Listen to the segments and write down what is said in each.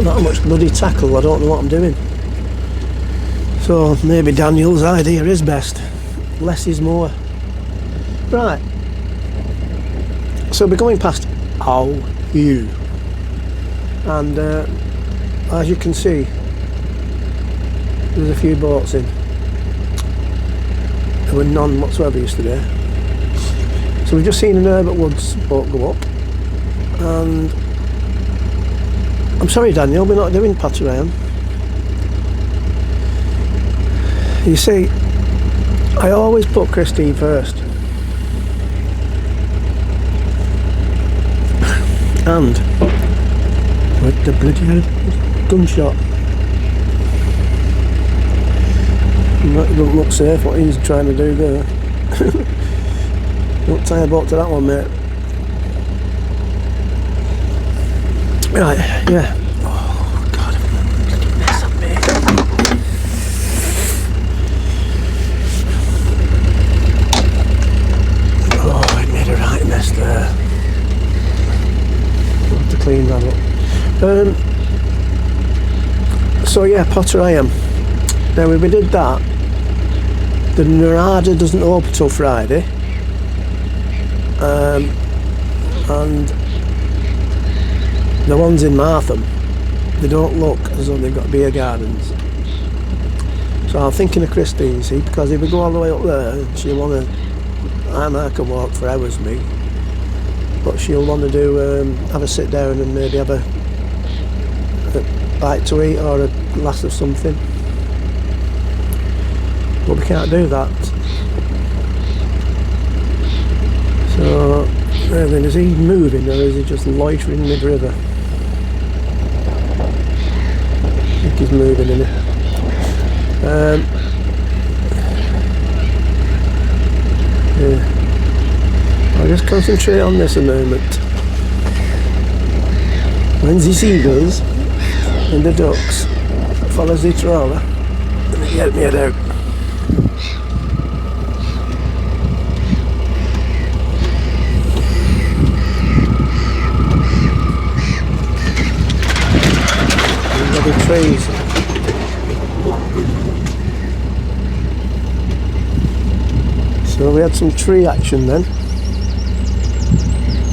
Not much bloody tackle, I don't know what I'm doing. So maybe Daniel's idea is best. Less is more. Right. So we're going past Hugh. And as you can see, there's a few boats in. There were none whatsoever yesterday. So we've just seen an Herbert Woods boat go up. And I'm sorry Daniel, we're not doing Patterham. You see, I always put Christine first. And with the bloody hell gunshot. It doesn't look safe what he's trying to do there. Don't tie a boat to that one, mate. Right, yeah. Oh god, bloody mess I've made. Oh, I made a right mess there. I'll have to clean that up. So yeah, Potter I am. Now if we did that, the Narada doesn't open till Friday. And the ones in Martham, they don't look as though they've got beer gardens. So I'm thinking of Christine, see, because if we go all the way up there, she'll want to, I can walk for hours, me, but she'll want to do, have a sit down and maybe have a bite to eat or a glass of something. But we can't do that. So, then is he moving or is he just loitering mid-river? I think he's moving in it. Yeah. I'll just concentrate on this a moment. When the seagulls and the ducks follows the trawler, let me get me head out. Trees. So we had some tree action then.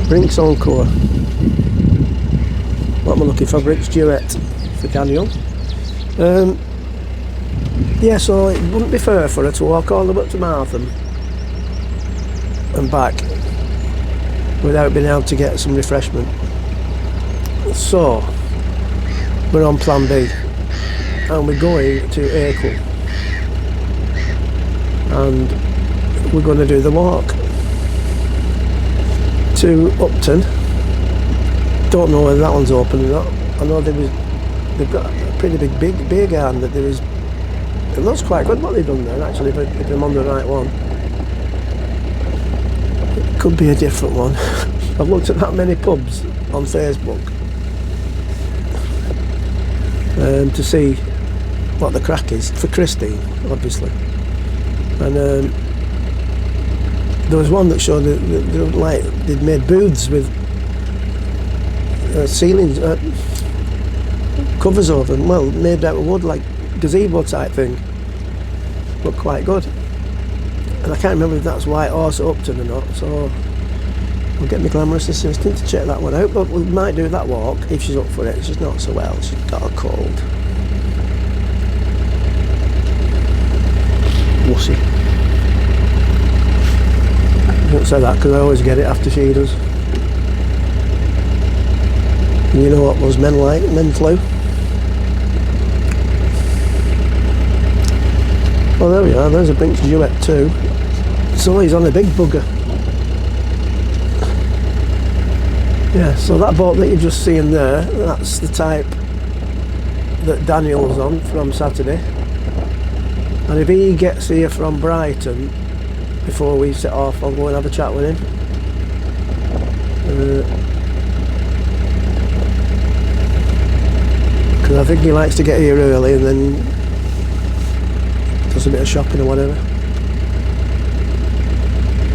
Brinks Encore. What am I looking for? Brinks Duet for Daniel. Yeah, so it wouldn't be fair for her to walk all the way up to Martham and back without being able to get some refreshment. So we're on plan B and we're going to Acle and we're going to do the walk to Upton. Don't know whether that one's open or not. I know they've got a pretty big beer garden that there is. It looks quite good what they've done there actually, if I'm on the right one. It could be a different one. I've looked at that many pubs on Facebook to see what the crack is for Christine, obviously. And there was one that showed that like they'd made booths with ceilings, covers over them, well, made out of wood, like gazebo type thing. Looked quite good. And I can't remember if that's White Horse Upton or not, so I'll get my glamorous assistant to check that one out. But we might do that walk if she's up for it. She's not so well, she's got a cold. Wussy. I don't say that because I always get it after she does. And you know what those men like? Men flu. Well, there we are. There's a Brinks Duet too. So he's on a big bugger. Yeah, so that boat that you're just seeing there, that's the type that Daniel's on from Saturday. And if he gets here from Brighton before we set off, I'll go and have a chat with him. Because I think he likes to get here early and then does a bit of shopping or whatever.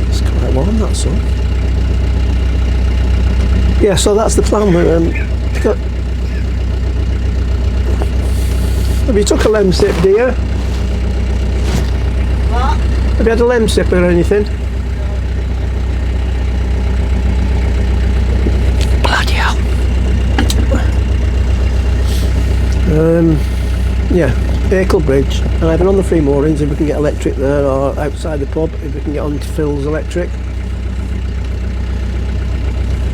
It's quite warm, that sun. Yeah, so that's the plan. Have you took a lem sip, dear? What? Have you had a lem sip or anything? Bloody hell. Yeah, Acle Bridge. Either on the free moorings if we can get electric there, or outside the pub if we can get on to Phil's electric.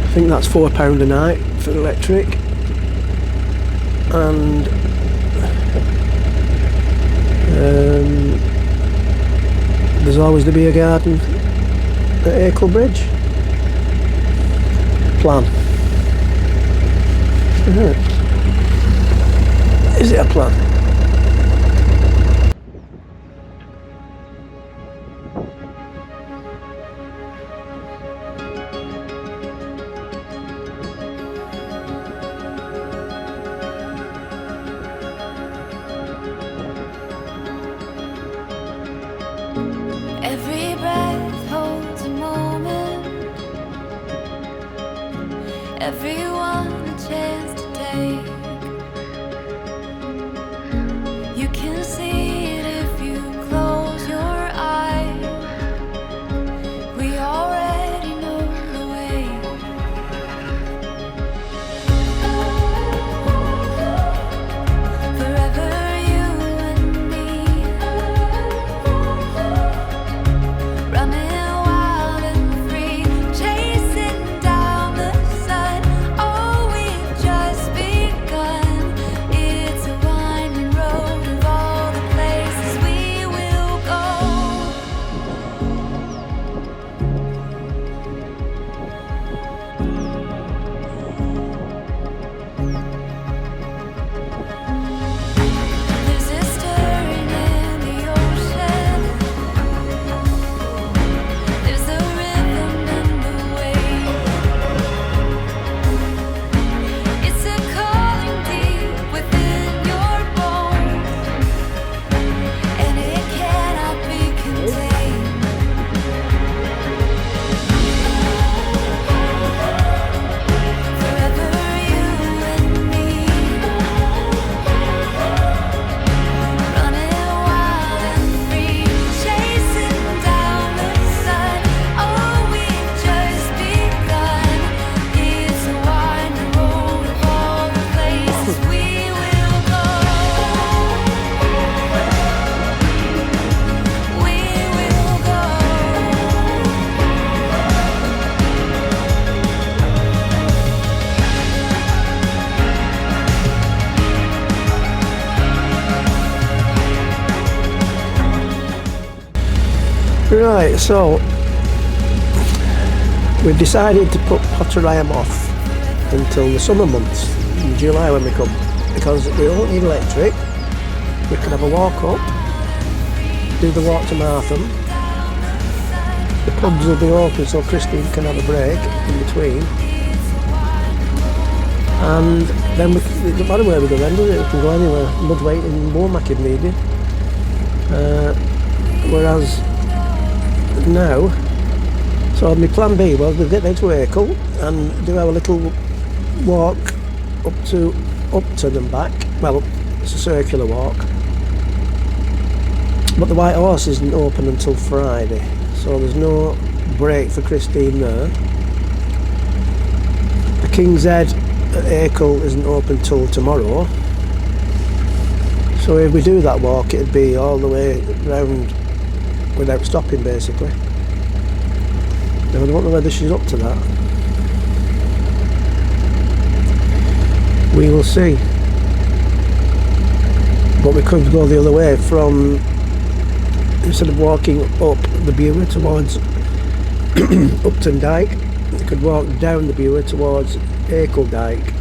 I think that's £4 a night for electric. And there's always the beer garden at Acle Bridge. Plan. Is it a plan? Every breath holds a moment, everyone a chance to take. You can see it if you close your eyes. We already know the way. Forever you and me, running wild and free, chasing down the sun. Oh, we've just begun. It's a winding road of all the places we will go. There's a stirring in the ocean. There's a rhythm in the waves. It's a calling deep within your bones, and it cannot be contained. Forever you and me, running wild and free, chasing down the sun. Oh, we've just begun. It's a winding road of all the places we will go. We will go. Right, so we've decided to put Potterham off until the summer months, in July when we come, because we won't need electric. We can have a walk up, do the walk to Martham. The pubs will be open so Christine can have a break in between. And then it doesn't matter where we go then, does it? We can go anywhere, Mudweight in Womack if needed. Whereas now, so my plan B was we'll get down to Acle and do our little walk up to Upton and back. Well, it's a circular walk, but the White Horse isn't open until Friday, so there's no break for Christine there. The King's Head at Acle isn't open till tomorrow, so if we do that walk it'd be all the way round without stopping basically. Now I don't know whether she's up to that. We will see. But we could go the other way from instead of walking up the Bure towards Upton Dyke, you could walk down the Bure towards Acle Dyke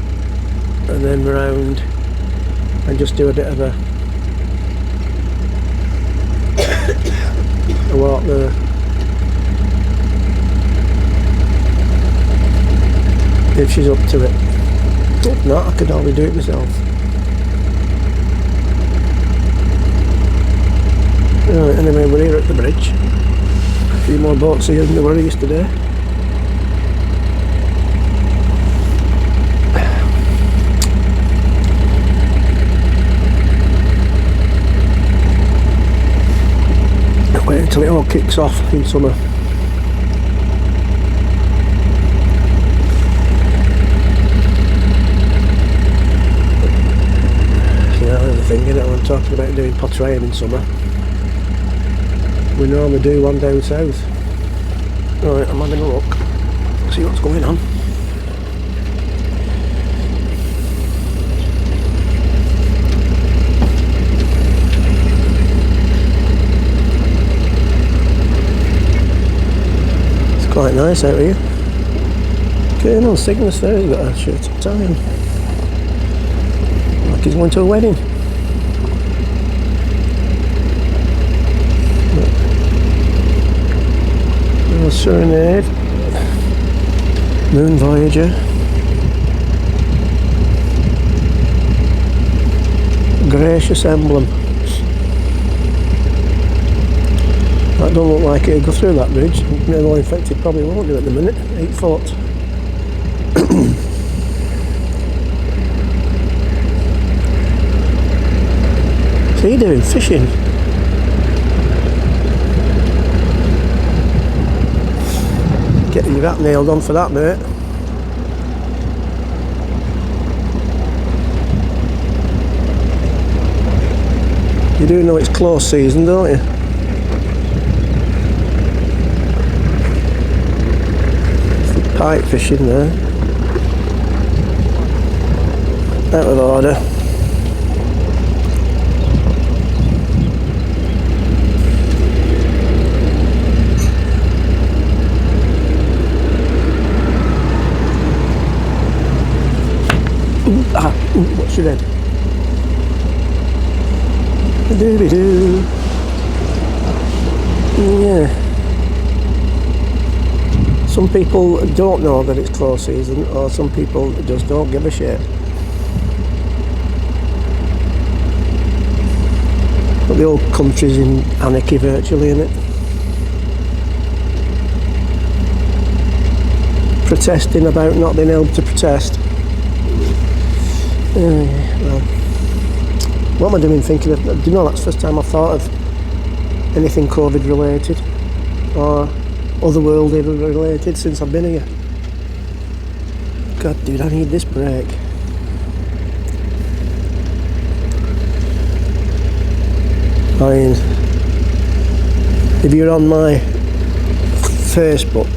and then round and just do a bit of a walk there. If she's up to it. If not, I could always do it myself. Right, anyway, we're here at the bridge. A few more boats here than there were yesterday. Wait until it all kicks off in summer. Yeah, the thing, isn't it? I'm talking about doing portraying in summer. We normally do one down south. Right, I'm having a look, see what's going on. It's quite nice out here. Colonel Cygnus there, he's got a shirt and tie on. Like he's going to a wedding. Serenade, Moon Voyager, Gracious Emblem. That don't look like it'll go through that bridge. Well, in fact, it probably won't do at the minute. 8 foot. What's he doing? Fishing? Get your hat nailed on for that, mate. You do know it's close season, don't you? Pike fishing there. Out of order. What's your head? Doo-doo-doo. Yeah. Some people don't know that it's close season, or some people just don't give a shit. But the whole country's in anarchy virtually, innit? Protesting about not being able to protest. Well, what am I doing thinking of? Do you know that's the first time I've thought of anything COVID related or otherworldly related since I've been here. God, dude, I need this break. I mean, if you're on my Facebook,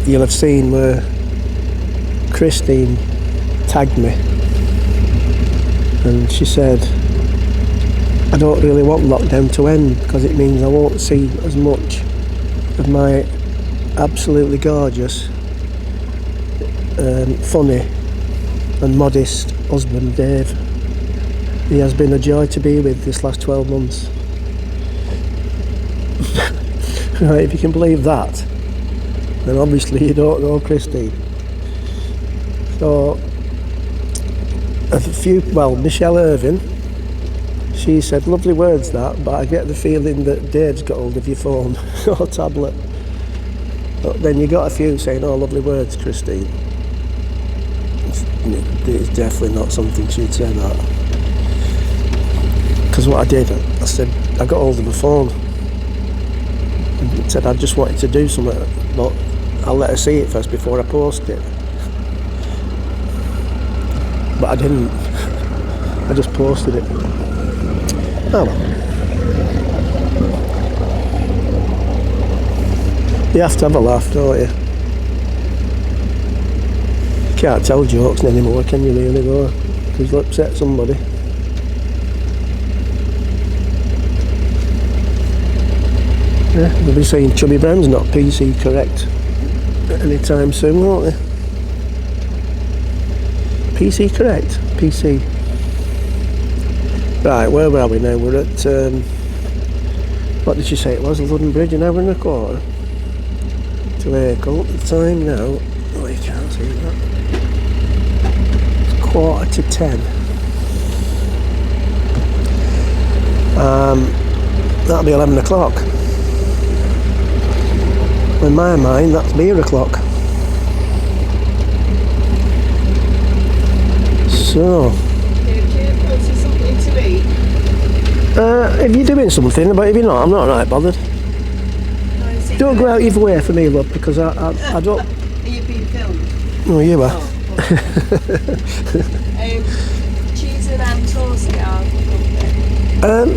you'll have seen where Christine tagged me and she said, I don't really want lockdown to end because it means I won't see as much of my absolutely gorgeous, funny and modest husband Dave. He has been a joy to be with this last 12 months. Right, if you can believe that, then obviously you don't know Christine. So, Michelle Irvin, she said, lovely words that, but I get the feeling that Dave's got hold of your phone or tablet. But then you got a few saying, oh, lovely words, Christine. It's definitely not something she'd say that. Because what I did, I said, I got hold of the phone. And said I just wanted to do something, but I'll let her see it first before I post it. But I didn't. I just posted it. Oh well. You have to have a laugh, don't you? You can't tell jokes anymore, can you really, though? Because you'll upset somebody. Yeah, they'll be saying Chubby Brown's not PC correct anytime soon, won't they? PC correct? PC. Right, where were we now? We're at, what did you say it was? London Bridge, an hour and a quarter to Acle. The time now, oh, you can't see that. It's 9:45. That'll be 11 o'clock. In my mind, that's beer o'clock. So, something to eat? if you're doing something, but if you're not, I'm not right bothered. Don't go out either way for me, love, because I don't... Are you being filmed? Oh, you are. Cheese and ham toast, yeah.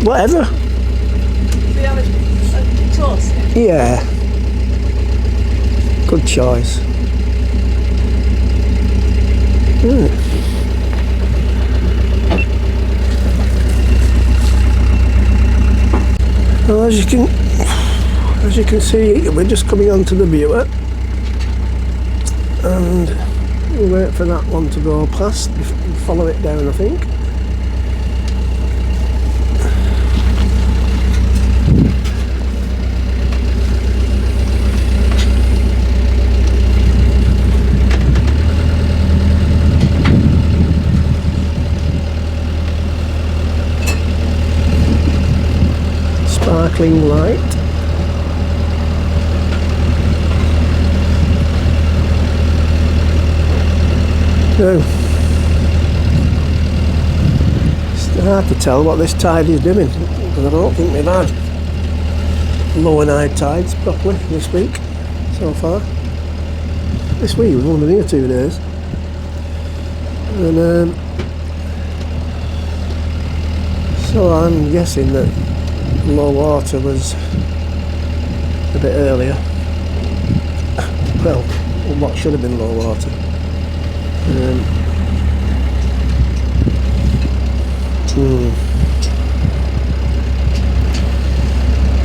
Whatever. Do we have a toast? Yeah. Good choice. Well, as you can see, we're just coming onto the viewer, and we'll wait for that one to go past. Follow it down, I think. Sparkling light. Now, it's hard to tell what this tide is doing, because I don't think we've had low and high tides properly this week so far. This week we've only been here 2 days, and so I'm guessing that low water was a bit earlier. Well, what should have been low water.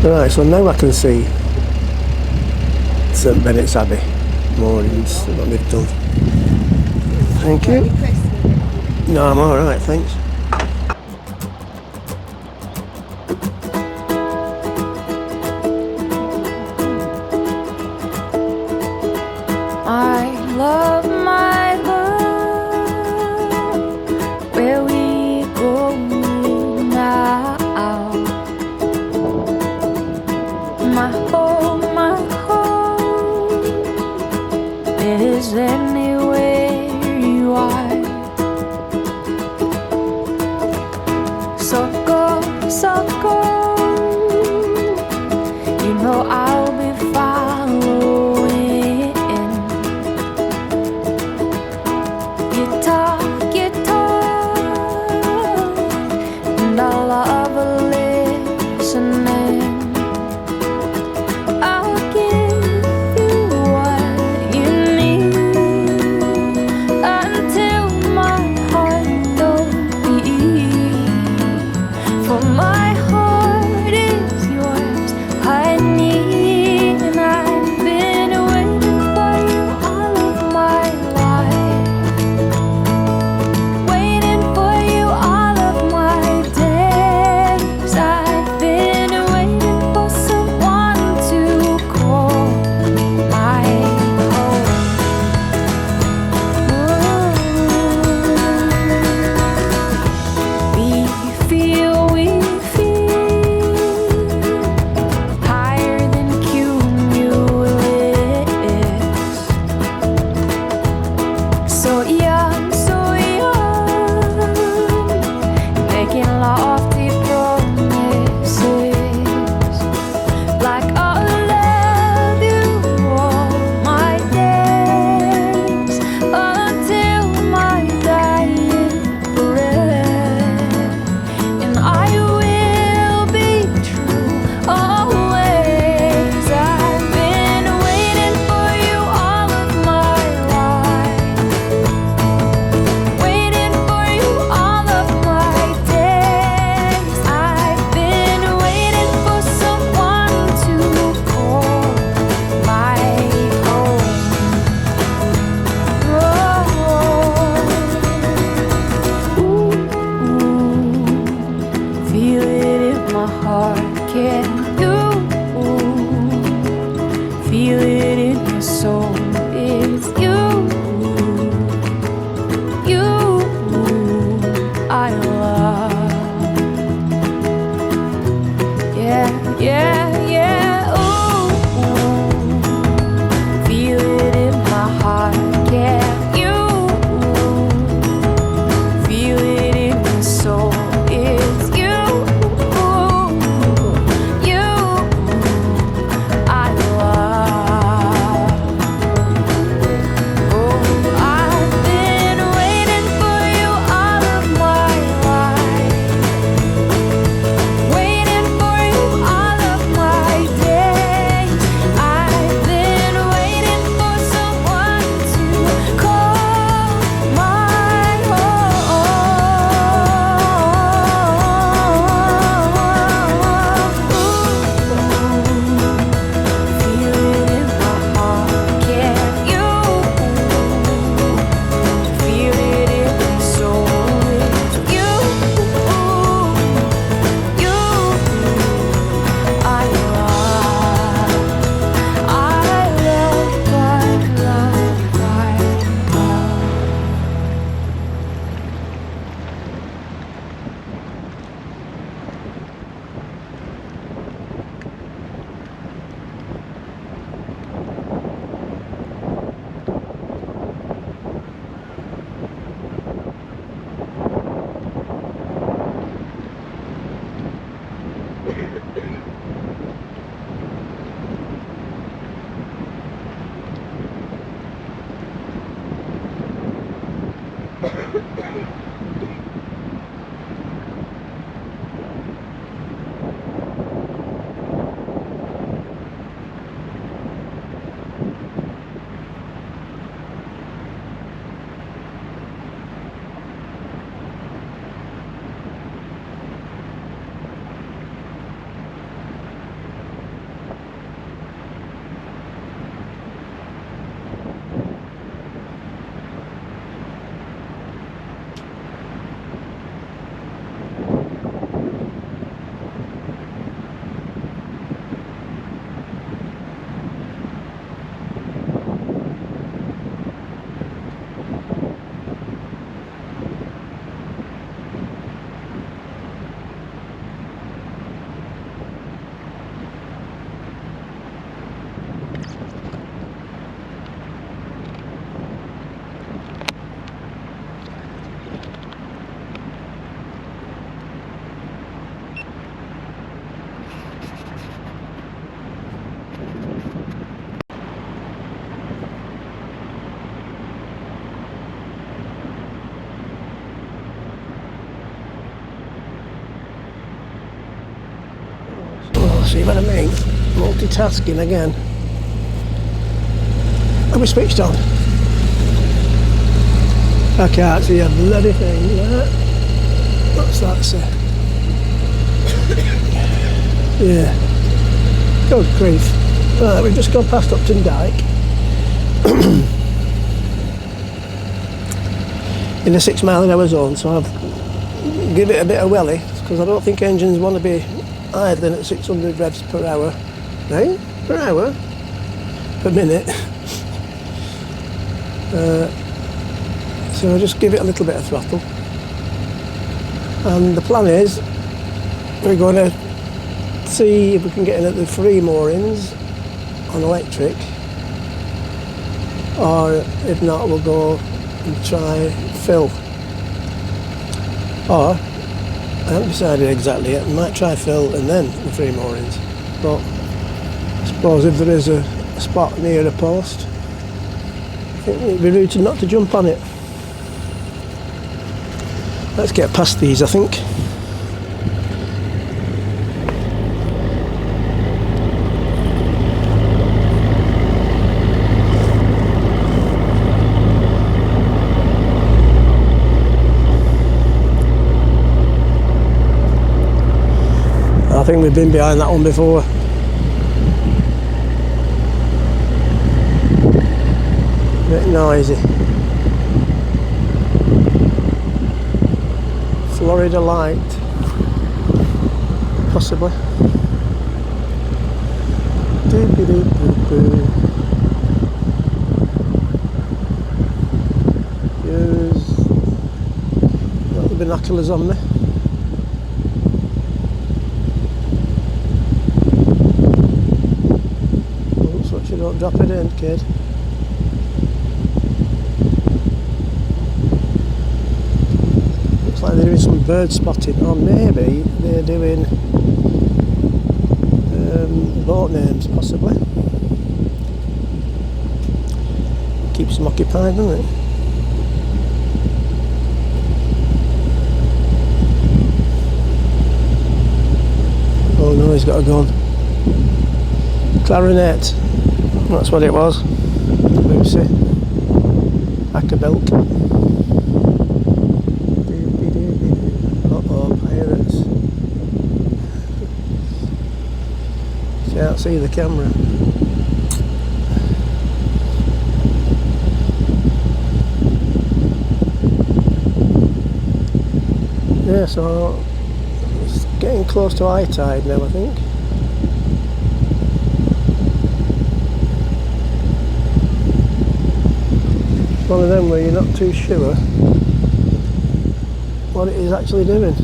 Right, so now I can see St Benet's Abbey moorings that they've done. Thank you. No, I'm alright, thanks. I love my love, where we go now. My home is anywhere you are. So go, you know I'll be following. You talk, and I love listening. I'll give you what you need. Oh, see what I mean? Multitasking again. Are we switched on? I can't see a bloody thing. What's that say? Yeah. Good grief. Right, we've just gone past Upton Dyke. In a 6 mile an hour zone, so I've give it a bit of welly because I don't think engines want to be idling at 600 revs per hour. Right? Per hour? Per minute. So I just give it a little bit of throttle. And the plan is we're going to see if we can get in at the free moorings on electric, or if not we'll go and try fill. Or I haven't decided exactly yet, we might try fill and then the free moorings, but I suppose if there is a spot near a post, I think it'd be rude not to jump on it. Let's get past these, I think. I think we've been behind that one before. Bit noisy. Florida Light, possibly. Use got the binoculars on me. Oh, so you don't drop it in, kid. Like they're doing some bird spotting, or maybe they're doing boat names, possibly. Keeps them occupied, doesn't it? Oh no, he's got a gun. Clarinet, that's what it was. Lucy. Acapulco. Pirates. Can't see the camera. Yeah, so it's getting close to high tide now, I think. One of them where you're not too sure what it is actually doing.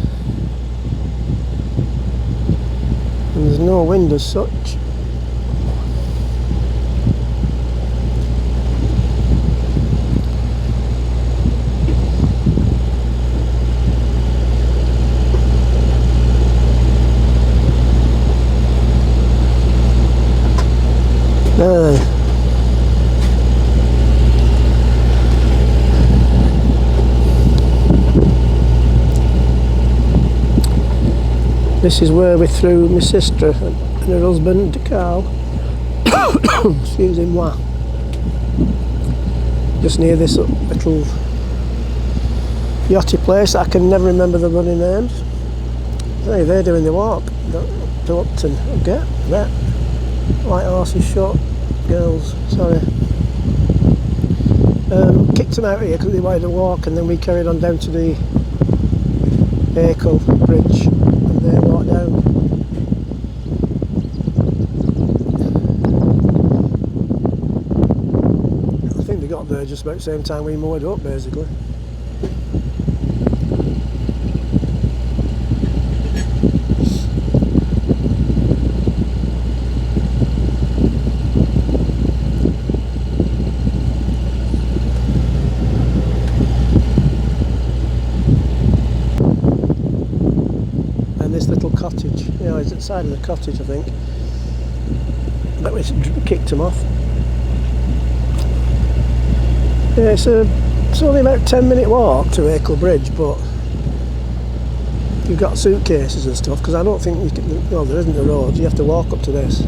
And there's no wind as such. This is where we threw my sister and her husband, Carl, excuse him, just near this little yachty place. I can never remember the bloody names. Hey, they're doing the walk to Upton. Okay, that white horses, short girls. Sorry. Kicked them out here because they wanted to walk, and then we carried on down to the Acle Bridge, and they walked down. I think they got there just about the same time we moored up, basically. This little cottage, it's at the side of the cottage, I think. But we kicked him off. Yeah, it's only about a 10-minute walk to Acle Bridge, but you've got suitcases and stuff, because I don't think you can, well, there isn't a road, you have to walk up to this.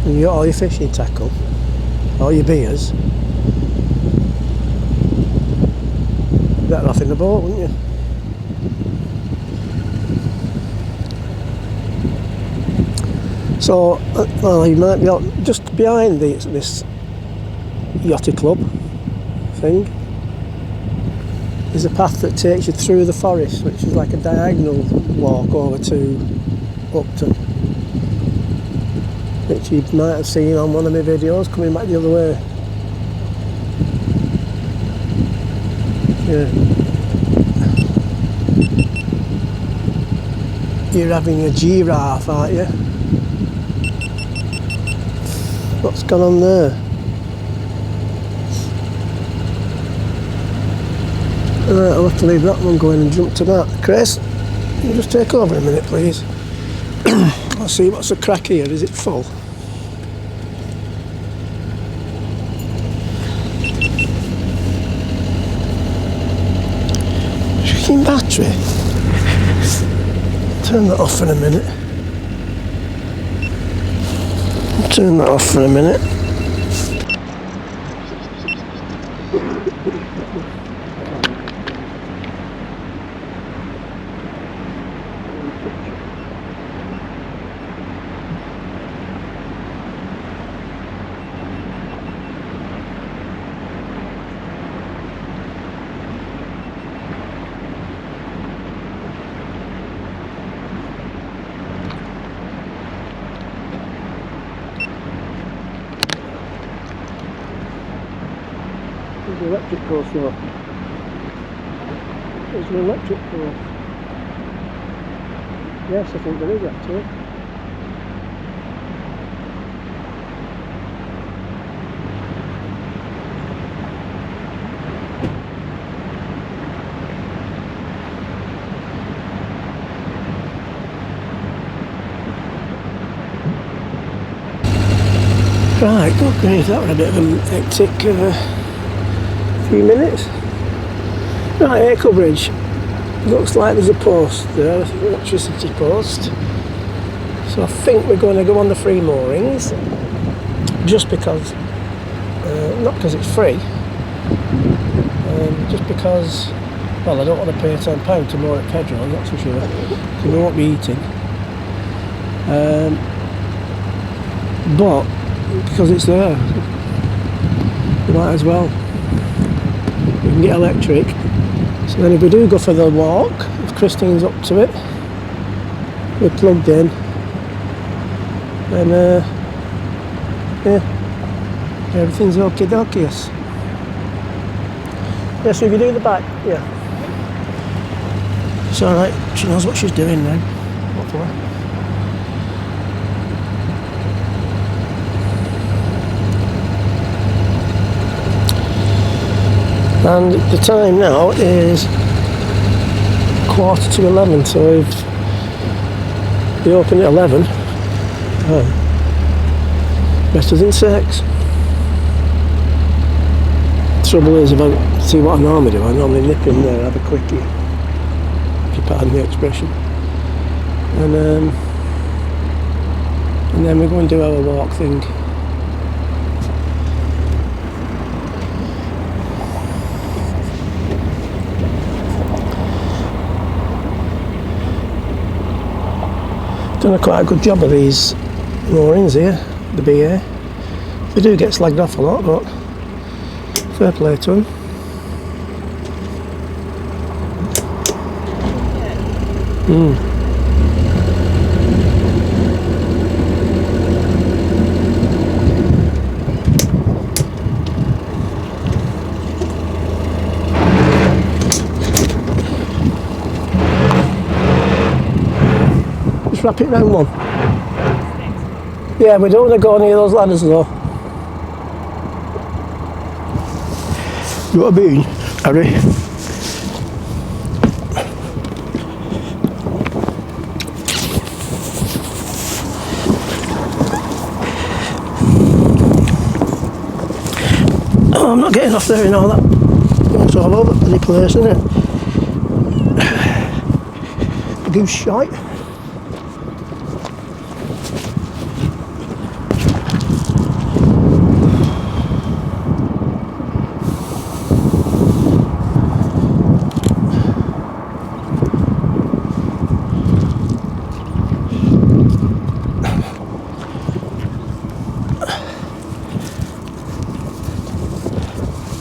And you got all your fishing tackle, all your beers. Better off in the boat, wouldn't you? So, well, you might be just behind this yachty club thing is a path that takes you through the forest, which is like a diagonal walk over to Upton, which you might have seen on one of my videos coming back the other way. Yeah. You're having a giraffe, aren't you? What's gone on there? Alright, I'll have to leave that one going and jump to that. Chris, can you just take over a minute, please? I'll see what's the crack here. Is it full? Freaking battery. Turn that off for a minute. Turn that off for a minute. There's an electric course though. There's an electric course. Yes, I think there is actually. Right, good grief, that was a bit of a hectic few minutes. Right, Acle Bridge. Looks like there's a post there, an electricity post. So I think we're going to go on the free moorings, just because, not because it's free, just because, well, I don't want to pay £10 to moor at Pedro, that's for sure, so we won't be eating. But because it's there, we might as well. We can get electric. So then if we do go for the walk, if Christine's up to it, we're plugged in, and yeah, everything's okie dokie. Yes, so if you do the back, yeah. It's alright, she knows what she's doing now, hopefully. And the time now is 11:15, so if they open at 11, better than 6. Trouble is, if I see what I normally do, I normally nip in there and have a quickie, if you pardon the expression. and then we're going to do our walk thing. Done a quite a good job of these moorings here, the BA. They do get slagged off a lot, but fair play to them. Just wrap it round one. Yeah, we don't want to go near those ladders though. You know what I mean, Harry? Oh, I'm not getting off there in all that. It's all over the bloody place, isn't it? Goose shite.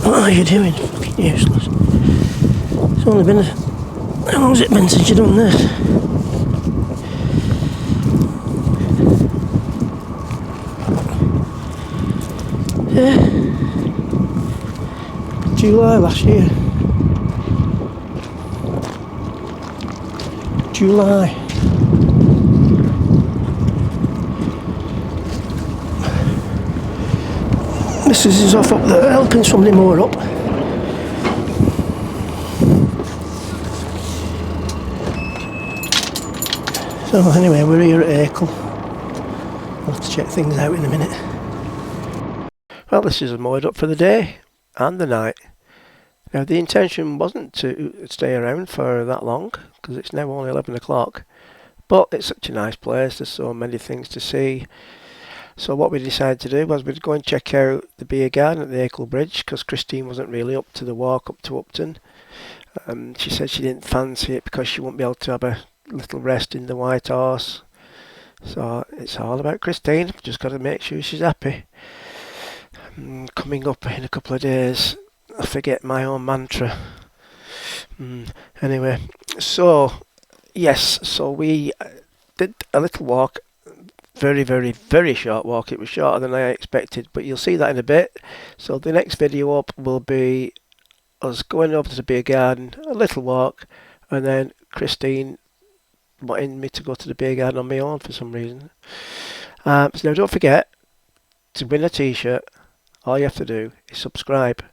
What are you doing? Fucking useless. It's only been how long's it been since you've done this? Yeah. July last year. July. Mrs. is off up there helping somebody moor up. So anyway, we're here at Acle. I'll have to check things out in a minute. Well, this is moored up for the day and the night. Now the intention wasn't to stay around for that long, because it's now only 11 o'clock. But it's such a nice place, there's so many things to see. So what we decided to do was we'd go and check out the beer garden at the Acle Bridge, because Christine wasn't really up to the walk up to Upton. She said she didn't fancy it because she wouldn't be able to have a little rest in the White Horse. So it's all about Christine, just got to make sure she's happy. Coming up in a couple of days, I forget my own mantra. Anyway, so yes, so we did a little walk. Very, very, very short walk. It was shorter than I expected, but you'll see that in a bit. So the next video up will be us going over to the beer garden, a little walk, and then Christine wanting me to go to the beer garden on my own for some reason. So now don't forget, to win a t-shirt, all you have to do is subscribe.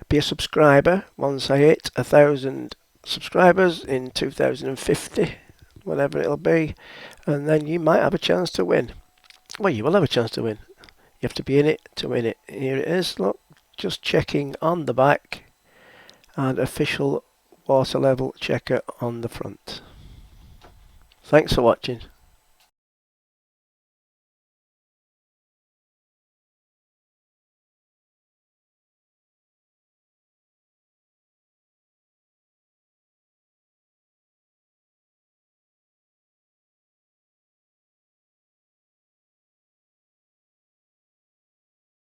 Be a subscriber once I hit 1,000 subscribers in 2050. Whatever it'll be, and then you might have a chance to win. Well, you will have a chance to win. You have to be in it to win it. Here it is, look, just checking on the back, and official water level checker on the front. Thanks for watching.